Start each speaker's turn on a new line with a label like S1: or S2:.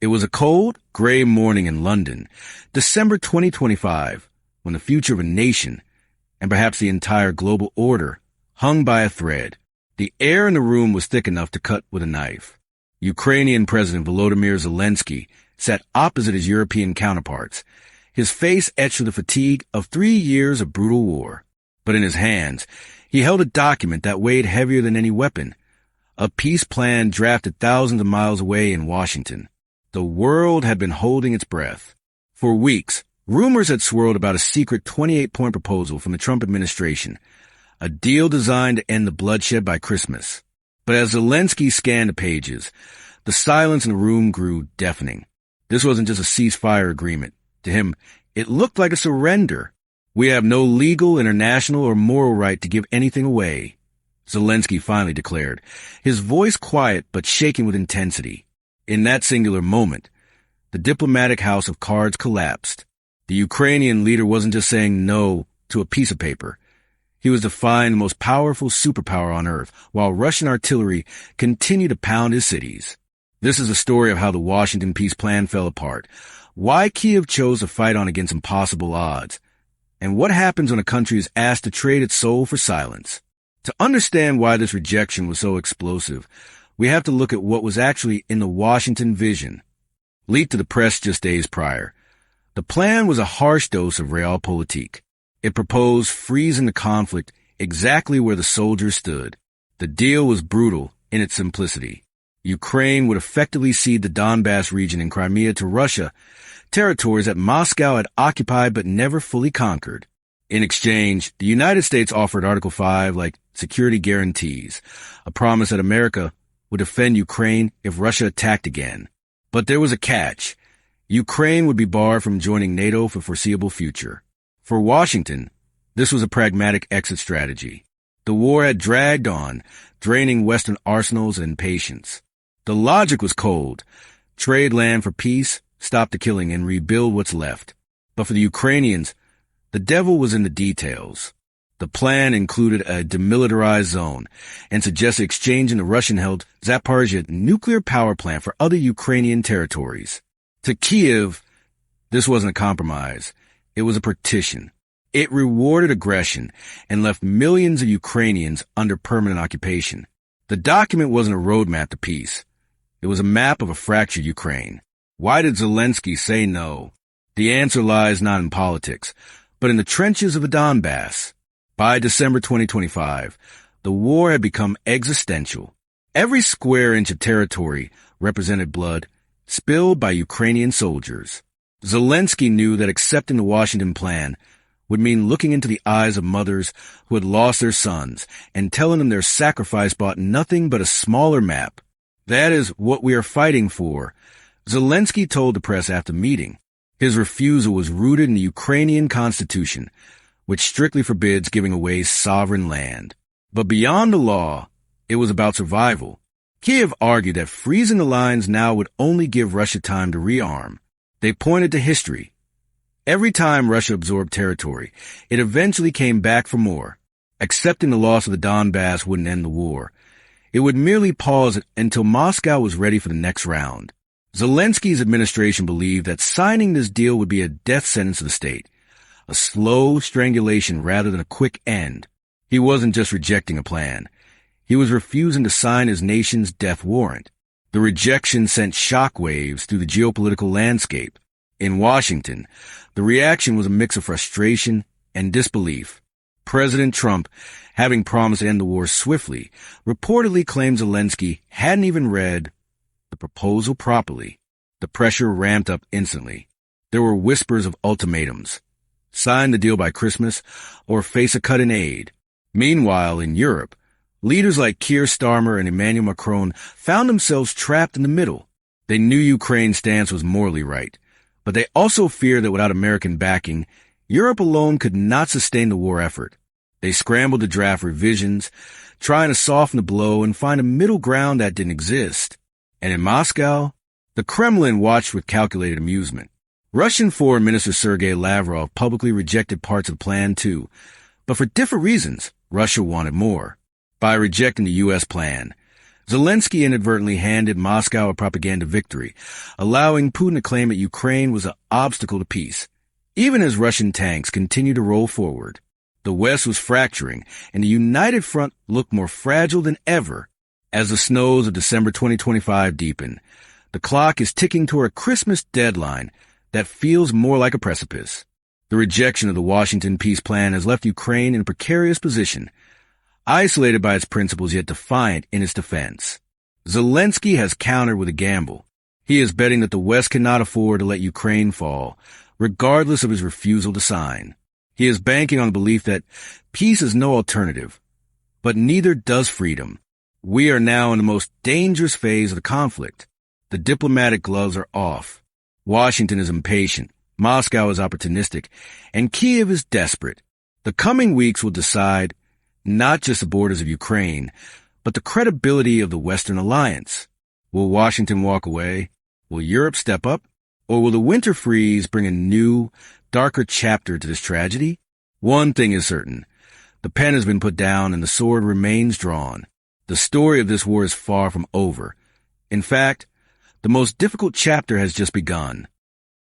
S1: It was a cold, gray morning in London, December 2025, when the future of a nation, and perhaps the entire global order, hung by a thread. The air in the room was thick enough to cut with a knife. Ukrainian President Volodymyr Zelensky sat opposite his European counterparts, his face etched with the fatigue of 3 years of brutal war. But in his hands, he held a document that weighed heavier than any weapon, a peace plan drafted thousands of miles away in Washington. The world had been holding its breath. For weeks, rumors had swirled about a secret 28-point proposal from the Trump administration, a deal designed to end the bloodshed by Christmas. But as Zelensky scanned the pages, the silence in the room grew deafening. This wasn't just a ceasefire agreement. To him, it looked like a surrender. We have no legal, international, or moral right to give anything away, Zelensky finally declared, his voice quiet but shaking with intensity. In that singular moment, the diplomatic house of cards collapsed. The Ukrainian leader wasn't just saying no to a piece of paper. He was defying the most powerful superpower on earth, while Russian artillery continued to pound his cities. This is a story of how the Washington peace plan fell apart, why Kyiv chose to fight on against impossible odds, and what happens when a country is asked to trade its soul for silence. To understand why this rejection was so explosive, we have to look at what was actually in the Washington vision. Leaked to the press just days prior, the plan was a harsh dose of realpolitik. It proposed freezing the conflict exactly where the soldiers stood. The deal was brutal in its simplicity. Ukraine would effectively cede the Donbass region in Crimea to Russia, territories that Moscow had occupied but never fully conquered. In exchange, the United States offered Article 5 like security guarantees, a promise that America would defend Ukraine if Russia attacked again. But there was a catch. Ukraine would be barred from joining NATO for the foreseeable future. For Washington, this was a pragmatic exit strategy. The war had dragged on, draining Western arsenals and patience. The logic was cold. Trade land for peace, stop the killing, and rebuild what's left. But for the Ukrainians, the devil was in the details. The plan included a demilitarized zone and suggested exchanging the Russian-held Zaporizhzhia nuclear power plant for other Ukrainian territories. To Kyiv, this wasn't a compromise. It was a partition. It rewarded aggression and left millions of Ukrainians under permanent occupation. The document wasn't a roadmap to peace. It was a map of a fractured Ukraine. Why did Zelensky say no? The answer lies not in politics, but in the trenches of the Donbass. By December 2025, the war had become existential. Every square inch of territory represented blood spilled by Ukrainian soldiers. Zelensky knew that accepting the Washington plan would mean looking into the eyes of mothers who had lost their sons and telling them their sacrifice bought nothing but a smaller map. That is what we are fighting for, Zelensky told the press after the meeting. His refusal was rooted in the Ukrainian constitution, which strictly forbids giving away sovereign land. But beyond the law, it was about survival. Kyiv argued that freezing the lines now would only give Russia time to rearm. They pointed to history. Every time Russia absorbed territory, it eventually came back for more. Accepting the loss of the Donbass wouldn't end the war. It would merely pause it until Moscow was ready for the next round. Zelensky's administration believed that signing this deal would be a death sentence to the state, a slow strangulation rather than a quick end. He wasn't just rejecting a plan. He was refusing to sign his nation's death warrant. The rejection sent shockwaves through the geopolitical landscape. In Washington, the reaction was a mix of frustration and disbelief. President Trump, having promised to end the war swiftly, reportedly claimed Zelensky hadn't even read the proposal properly. The pressure ramped up instantly. There were whispers of ultimatums. Sign the deal by Christmas or face a cut in aid. Meanwhile, in Europe, leaders like Keir Starmer and Emmanuel Macron found themselves trapped in the middle. They knew Ukraine's stance was morally right, but they also feared that without American backing, Europe alone could not sustain the war effort. They scrambled to draft revisions, trying to soften the blow and find a middle ground that didn't exist. And in Moscow, the Kremlin watched with calculated amusement. Russian Foreign Minister Sergei Lavrov publicly rejected parts of the plan too, but for different reasons. Russia wanted more. By rejecting the U.S. plan, Zelensky inadvertently handed Moscow a propaganda victory, allowing Putin to claim that Ukraine was an obstacle to peace. Even as Russian tanks continued to roll forward, the West was fracturing, and the united front looked more fragile than ever. As the snows of December 2025 deepen, the clock is ticking toward a Christmas deadline that feels more like a precipice. The rejection of the Washington peace plan has left Ukraine in a precarious position, isolated by its principles yet defiant in its defense. Zelensky has countered with a gamble. He is betting that the West cannot afford to let Ukraine fall, regardless of his refusal to sign. He is banking on the belief that peace is no alternative, but neither does freedom. We are now in the most dangerous phase of the conflict. The diplomatic gloves are off. Washington is impatient. Moscow is opportunistic. And Kyiv is desperate. The coming weeks will decide not just the borders of Ukraine, but the credibility of the Western alliance. Will Washington walk away? Will Europe step up? Or will the winter freeze bring a new, darker chapter to this tragedy? One thing is certain. The pen has been put down and the sword remains drawn. The story of this war is far from over. In fact, the most difficult chapter has just begun.